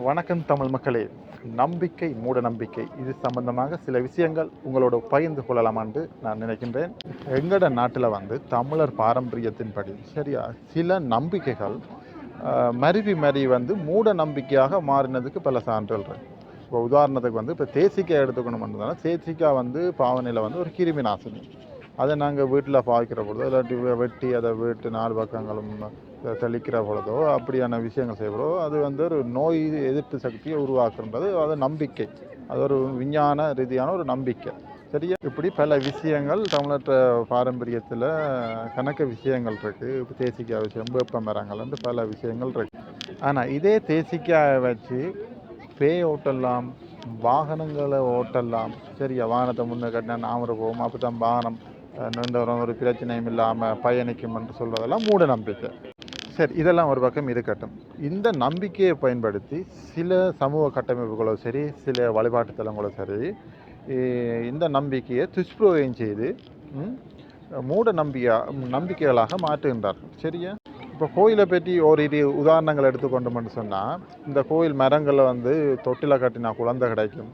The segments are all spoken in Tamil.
வணக்கம் தமிழ் மக்களே. நம்பிக்கை, மூட நம்பிக்கை இது சம்பந்தமாக சில விஷயங்கள் உங்களோட பகிர்ந்து கொள்ளலாமான்னு நான் நினைக்கின்றேன். எங்கட நாட்டில் தமிழர் பாரம்பரியத்தின்படி சரியா சில நம்பிக்கைகள் மருவி மூட நம்பிக்கையாக மாறினதுக்கு பல சான்றுகள் இருக்கு. இப்போ உதாரணத்துக்கு இப்போ தேசிக்காய் எடுத்துக்கணும்னா தேசிக்காய் பாவனையில் ஒரு கிருமி நாசினி. அதை நாங்கள் வீட்டில் பாய்க்கிற பொழுதோ இல்லாட்டி வெட்டி அதை வீட்டு 4 பக்கங்களும் தெளிக்கிற பொழுதோ அப்படியான விஷயங்கள் செய்கிறதோ அது ஒரு நோய் எதிர்ப்பு சக்தியை உருவாக்குன்றது அது நம்பிக்கை. அது ஒரு விஞ்ஞான ரீதியான ஒரு நம்பிக்கை. சரியா, இப்படி பல விஷயங்கள் தமிழற்ற பாரம்பரியத்தில் கணக்க விஷயங்கள் இருக்குது. இப்போ தேசிக்காய் விஷயம், வேப்ப மரங்கள் பல விஷயங்கள் இருக்குது. ஆனால் இதே தேசிக்காயை வச்சு பேய் ஓட்டலாம், வாகனங்களை ஓட்டலாம். சரியா, வாகனத்தை முன்னே கட்டினா நாமரை போகும், அப்படி தான் வாகனம் நின்றவரும் ஒரு பிரச்சனையும் இல்லாமல் பயணிக்கும் என்று சொல்வதெல்லாம் மூட நம்பிக்கை. சரி, இதெல்லாம் ஒரு பக்கம் இருக்கட்டும். இந்த நம்பிக்கையை பயன்படுத்தி சில சமூக கட்டமைப்புகளோ சரி, சில வழிபாட்டு தலங்களோ சரி, இந்த நம்பிக்கையை துஷ்பிரயோகம் செய்து மூட நம்பிக்கைகளாக மாற்றுகின்றார்கள். சரியா, இப்போ கோயிலை பற்றி ஓரிரு உதாரணங்கள் எடுத்துக்கொண்டோம்னு சொன்னால், இந்த கோயில் மரங்களில் தொட்டில் கட்டினா குழந்தை கிடைக்கும்,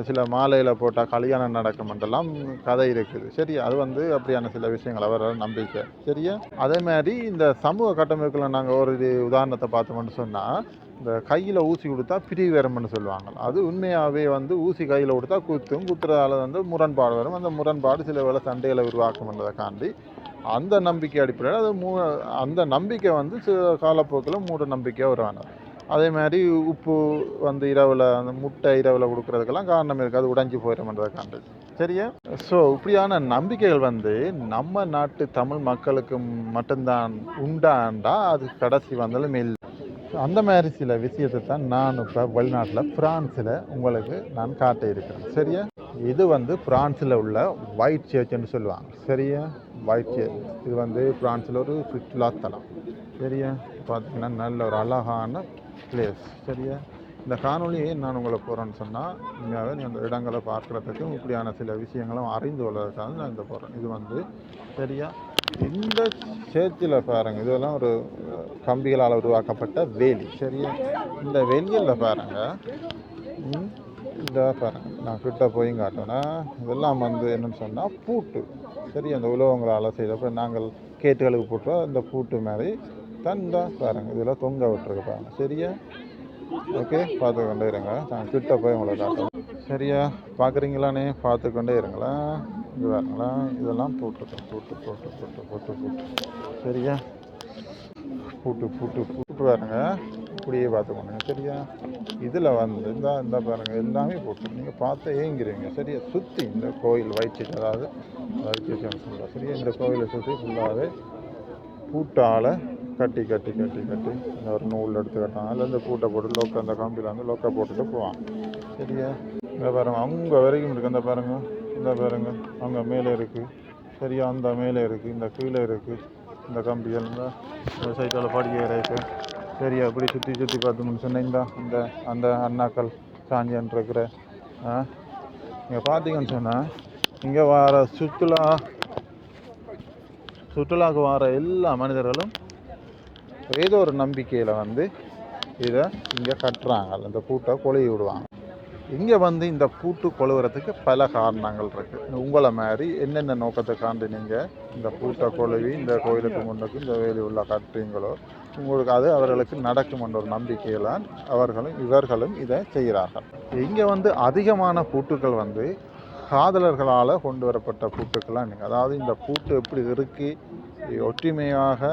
சில மாலையில் போட்டால் கல்யாணம் நடக்கும்ன்றெல்லாம் கதை இருக்குது. சரி, அது அப்படியான சில விஷயங்கள் அவரோட நம்பிக்கை. சரியா, அதே மாதிரி இந்த சமூக கட்டமைப்புகளில் நாங்கள் ஒரு உதாரணத்தை பார்த்தோம்னு சொன்னால், இந்த கையில் ஊசி கொடுத்தா பிரிவு வரும்னு சொல்லுவாங்க. அது உண்மையாகவே ஊசி கையில் கொடுத்தா குத்துறதால முரண்பாடு வரும். அந்த முரண்பாடு சில வேளை சண்டைகளை உருவாக்கும்ன்றதை காண்டி அந்த நம்பிக்கை அடிப்படையில் அது அந்த நம்பிக்கை காலப்போக்கில் மூட நம்பிக்கையாக உருவானது. அதே மாதிரி உப்பு இரவில் அந்த முட்டை இரவில் கொடுக்குறதுக்கெல்லாம் காரணம் இருக்குது, அது உடைஞ்சி போயிடும்ன்றதை காண்டி. சரியா, ஸோ இப்படியான நம்பிக்கைகள் நம்ம நாட்டு தமிழ் மக்களுக்கு மட்டும்தான் உண்டாண்டா அது கடைசி வந்தாலும் இல்லை. அந்த மாதிரி சில விஷயத்தை தான் நான் இப்போ வெளிநாட்டில் பிரான்ஸில் உங்களுக்கு நான் காட்ட இருக்கிறேன். சரியா, இது பிரான்ஸில் உள்ள ஒயிட் சர்ச்ன்னு சொல்லுவாங்க. சரியா, ஒயிட் சர்ச் இது பிரான்ஸில் ஒரு சுற்றுலாத்தலம். சரியா, பார்த்தீங்கன்னா நல்ல ஒரு அழகான பிளேஸ். சரியா, இந்த காணொலியை நான் உங்களை போகிறேன்னு சொன்னால் உண்மையாகவே நீ அந்த இடங்களை பார்க்குறதுக்கும் இப்படியான சில விஷயங்களும் அறிந்து கொள்வதற்காக நான் இந்த போகிறேன். இது சரியா, இந்த சேர்ச்சில் பாருங்கள், இதெல்லாம் ஒரு கம்பிகளால் உருவாக்கப்பட்ட வேலி. சரியா, இந்த வேலியில் பாருங்கள், இந்த பாருங்கள், நான் கிட்ட போய் காட்டோன்னா இதெல்லாம் என்னன்னு சொன்னால் பூட்டு. சரி, அந்த உலகங்களால் செய்தப்போ நாங்கள் கேட்டுகளுக்கு போட்டோம், இந்த பூட்டு மாதிரி தந்தா பாருங்கள், இதெல்லாம் தொங்க விட்டுருக்கு பாருங்கள். சரியா, ஓகே, பார்த்து கொண்டே இருங்க, நான் கிட்ட போய் உங்களை காட்டுறேன். சரியா, பார்க்குறீங்களானே, பார்த்து கொண்டே இருங்களா. இது பாருங்களா, இதெல்லாம் பூட்டு. சரியா, பூட்டு பாருங்க, இப்படியே பார்த்துக்கோங்க. சரியா, இதில் இந்த பாருங்கள் எல்லாமே போட்டு நீங்கள் பார்த்து ஏங்கிறீங்க. சரியா, சுற்றி இந்த கோயில் வயிற்று, அதாவது சொல்கிறேன். சரியா, இந்த கோயிலை சுற்றி ஃபுல்லாகவே பூட்டால் கட்டி இந்த ஒரு நூல் எடுத்து கட்டாங்க. அதில் இந்த பூட்டை போட்டு அந்த கம்பியில் லோக்கை போட்டுட்டு போவாங்க. சரியா, இந்த பாருங்கள் அங்கே வரைக்கும் இருக்குது. இந்த பாருங்கள் அங்கே மேலே இருக்குது. சரியா, அந்த மேலே இருக்குது, இந்த கீழே இருக்குது, இந்த கம்பிகள் இந்த சைட்டால் படிக்க இருக்குது. சரியா, இப்படி சுற்றி பார்த்தோம்னு சொன்னீங்களா, அந்த அண்ணாக்கள் சாஞ்சின்னு இருக்கிற நீங்கள் பார்த்தீங்கன்னு சொன்னால், இங்கே வர சுற்றுலாவுக்கு வர எல்லா மனிதர்களும் ஏதோ ஒரு நம்பிக்கையில் இதை இங்கே கட்டுறாங்க. இந்த பூட்டை கொழுவி விடுவாங்க. இங்கே இந்த பூட்டு கொழுவுறதுக்கு பல காரணங்கள் இருக்குது. உங்களை மாதிரி என்னென்ன நோக்கத்தை காண்டி நீங்கள் இந்த பூட்டை கொழுவி இந்த கோயிலுக்கு முன்னுக்கு இந்த வேலி உள்ள கட்டுறீங்களோ உங்களுக்கு அது அவர்களுக்கு நடக்கும் என்ற ஒரு நம்பிக்கையில்தான் இவர்களும் இதை செய்கிறார்கள். இங்கே அதிகமான பூட்டுக்கள் காதலர்களால் கொண்டு வரப்பட்ட பூட்டுக்கெல்லாம் நீங்கள், அதாவது இந்த பூட்டு எப்படி இருக்குது ஒற்றுமையாக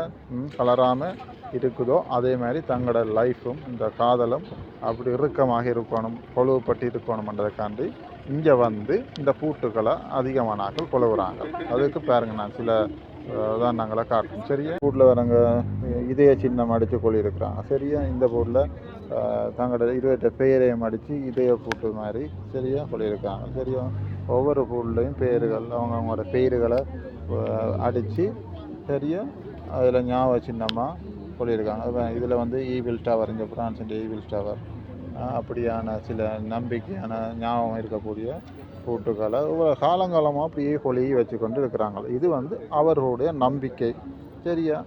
கலராமல் இருக்குதோ அதே மாதிரி தங்களோட லைஃப்பும் இந்த காதலும் அப்படி இறுக்கமாக இருக்கணும், கொழுவுப்பட்டு இருக்கணும்ன்றதுக்காண்டி இங்கே இந்த பூட்டுக்களை அதிகமான ஆட்கள் கொழுவுறாங்க. அதுக்கு பாருங்க, நான் சில உதாரணங்களை காட்டுறேன். சரியா, பூட்டில் வரங்க இதய சின்னம் அடித்து கொள்ளியிருக்கிறாங்க. சரியா, இந்த பூட்டில் தங்களோட 20 பெயரையும் அடித்து இதய பூட்டு மாதிரி சரியா கொள்ளியிருக்காங்க. சரியா, ஒவ்வொரு பூட்லையும் பெயர்கள் அவங்களோட பெயர்களை அடித்து சரியா அதில் ஞாபக சின்னமாக சொல்லியிருக்காங்க. இதில் ஈவில் டவர், இந்த பிரான்ஸ் ஈவில் டவர் அப்படியான சில நம்பிக்கையான ஞாபகம் இருக்கக்கூடிய பூட்டுக்களை காலங்காலமாக அப்படியே கொழுவி வச்சு கொண்டு இருக்கிறாங்க. இது அவர்களுடைய நம்பிக்கை. சரியா,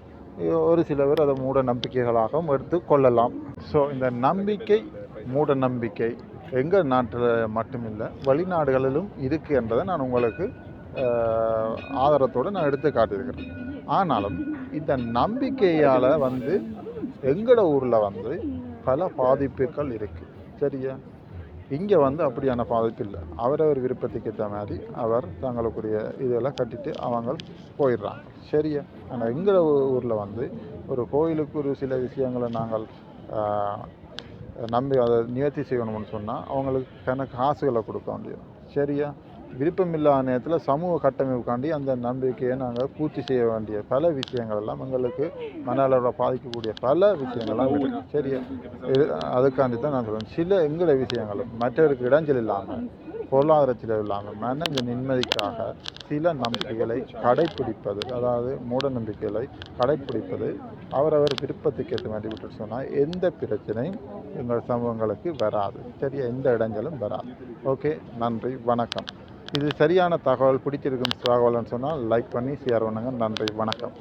ஒரு சில பேர் அதை மூட நம்பிக்கைகளாகவும் எடுத்து கொள்ளலாம். ஸோ இந்த நம்பிக்கை, மூட நம்பிக்கை எங்கள் நாட்டில் மட்டுமில்லை, வெளிநாடுகளிலும் இருக்குது என்றதை நான் உங்களுக்கு ஆதாரத்தோடு நான் எடுத்து காட்டியிருக்கிறேன். ஆனாலும் இந்த நம்பிக்கையால் எங்களோட ஊரில் பல பாதிப்புகள் இருக்குது. சரியா? இங்கே அப்படியான பாதிப்பு இல்லை. அவரவர் விருப்பத்துக்கு ஏற்ற மாதிரி அவர் தங்களுக்குரிய இதெல்லாம் கட்டிட்டு அவங்க போயிடுறாங்க. சரியா? ஆனால் எங்கள் ஊரில் ஒரு கோயிலுக்கு ஒரு சில விஷயங்களை நாங்கள் நம்பி அதை நிவர்த்தி செய்யணும்னு சொன்னால் அவங்களுக்கு காசுகளை கொடுக்க வேண்டியது. சரியா? விருப்பமில்லாத நேரத்தில் சமூக கட்டமைப்புக்காண்டி அந்த நம்பிக்கையை நாங்கள் பூர்த்தி செய்ய வேண்டிய பல விஷயங்கள் எல்லாம் எங்களுக்கு மன அளவில் பாதிக்கக்கூடிய பல விஷயங்கள்லாம் இருக்குது. சரியா? அதுக்காண்டி தான் நான் சொல்லுவேன், சில எங்களை விஷயங்களும் மற்றவருக்கு இடைஞ்சல் இல்லாமல், பொருளாதாரத்தில் இல்லாமல், மன நிம்மதிக்காக சில நம்பிக்கைகளை கடைப்பிடிப்பது, அதாவது மூட நம்பிக்கைகளை கடைப்பிடிப்பது அவரவர் விருப்பத்துக்கு ஏற்ற மாதிரி விட்டு சொன்னால் எந்த பிரச்சனையும் எங்கள் சமூகங்களுக்கு வராது. சரியா? எந்த இடைஞ்சலும் வராது. ஓகே, நன்றி, வணக்கம். இது சரியான தகவல் பிடிச்சிருக்கும் தகவல்னு சொன்னால் லைக் பண்ணி ஷேர் பண்ணுங்கள். நன்றி, வணக்கம்.